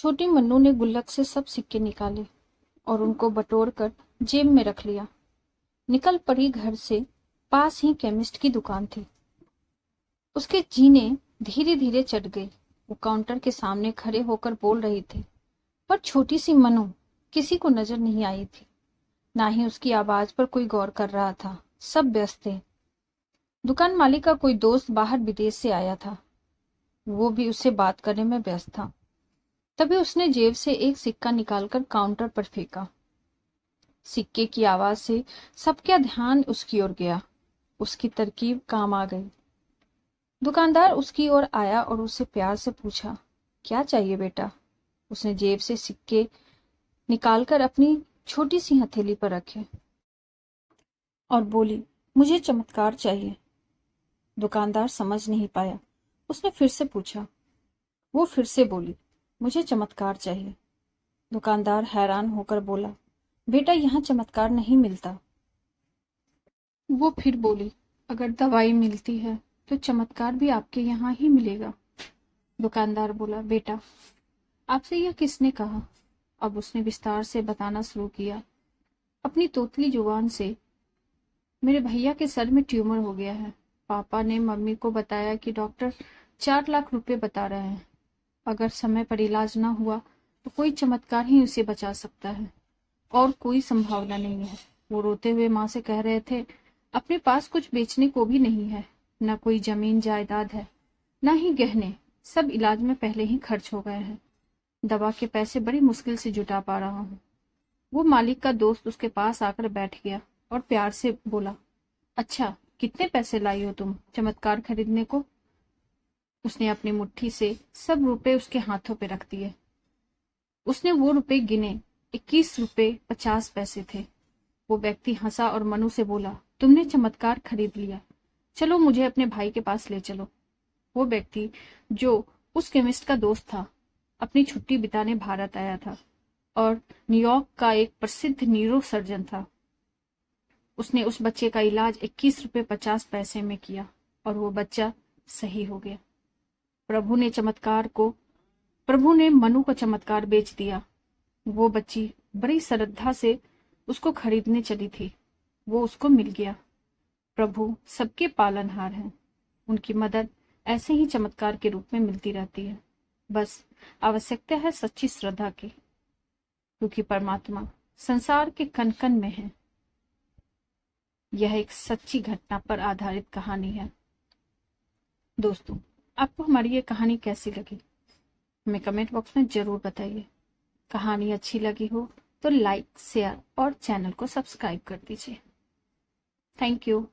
छोटी मन्नू ने गुल्लक से सब सिक्के निकाले और उनको बटोर कर जेब में रख लिया। निकल पड़ी घर से। पास ही केमिस्ट की दुकान थी। उसके जीने धीरे धीरे चढ़ गई। वो काउंटर के सामने खड़े होकर बोल रही थी, पर छोटी सी मन्नू किसी को नजर नहीं आई थी। ना ही उसकी आवाज पर कोई गौर कर रहा था। सब व्यस्त थे। दुकान मालिक का कोई दोस्त बाहर विदेश से आया था। वो भी उससे बात करने में व्यस्त था। तभी उसने जेब से एक सिक्का निकालकर काउंटर पर फेंका। सिक्के की आवाज से सबका ध्यान उसकी ओर गया। उसकी तरकीब काम आ गई। दुकानदार उसकी ओर आया और उससे प्यार से पूछा, क्या चाहिए बेटा? उसने जेब से सिक्के निकालकर अपनी छोटी सी हथेली पर रखे और बोली, मुझे चमत्कार चाहिए। दुकानदार समझ नहीं पाया। उसने फिर से पूछा। वो फिर से बोली, मुझे चमत्कार चाहिए। दुकानदार हैरान होकर बोला, बेटा यहाँ चमत्कार नहीं मिलता। वो फिर बोली, अगर दवाई मिलती है तो चमत्कार भी आपके यहाँ ही मिलेगा। दुकानदार बोला, बेटा आपसे यह किसने कहा? अब उसने विस्तार से बताना शुरू किया, अपनी तोतली जुबान से। मेरे भैया के सर में ट्यूमर हो गया है। पापा ने मम्मी को बताया कि डॉक्टर 4 लाख रुपए बता रहे हैं। अगर समय पर इलाज ना हुआ तो कोई चमत्कार ही उसे बचा सकता है और कोई संभावना नहीं है। वो रोते हुए माँ से कह रहे थे, अपने पास कुछ बेचने को भी नहीं है, न कोई जमीन जायदाद है, न ही गहने। सब इलाज में पहले ही खर्च हो गए हैं। दवा के पैसे बड़ी मुश्किल से जुटा पा रहा हूँ। वो मालिक का दोस्त उसके पास आकर बैठ गया और प्यार से बोला, अच्छा कितने पैसे लाई हो तुम चमत्कार खरीदने को? उसने अपनी मुट्ठी से सब रुपए उसके हाथों पे रख दिए। उसने वो रुपए गिने। 21 रुपए 50 पैसे थे। वो व्यक्ति हंसा और मनु से बोला, तुमने चमत्कार खरीद लिया, चलो मुझे अपने भाई के पास ले चलो। वो व्यक्ति जो उस केमिस्ट का दोस्त था, अपनी छुट्टी बिताने भारत आया था और न्यूयॉर्क का एक प्रसिद्ध न्यूरो सर्जन था। उसने उस बच्चे का इलाज 21 रुपए 50 पैसे में किया और वो बच्चा सही हो गया। प्रभु ने मनु को चमत्कार बेच दिया। वो बच्ची बड़ी श्रद्धा से उसको खरीदने चली थी। वो उसको मिल गया। प्रभु सबके पालनहार हैं। उनकी मदद ऐसे ही चमत्कार के रूप में मिलती रहती है। बस आवश्यकता है सच्ची श्रद्धा की, क्योंकि परमात्मा संसार के कण कण में है। यह एक सच्ची घटना पर आधारित कहानी है। दोस्तों, आपको हमारी ये कहानी कैसी लगी हमें कमेंट बॉक्स में जरूर बताइए। कहानी अच्छी लगी हो तो लाइक, शेयर और चैनल को सब्सक्राइब कर दीजिए। Thank you.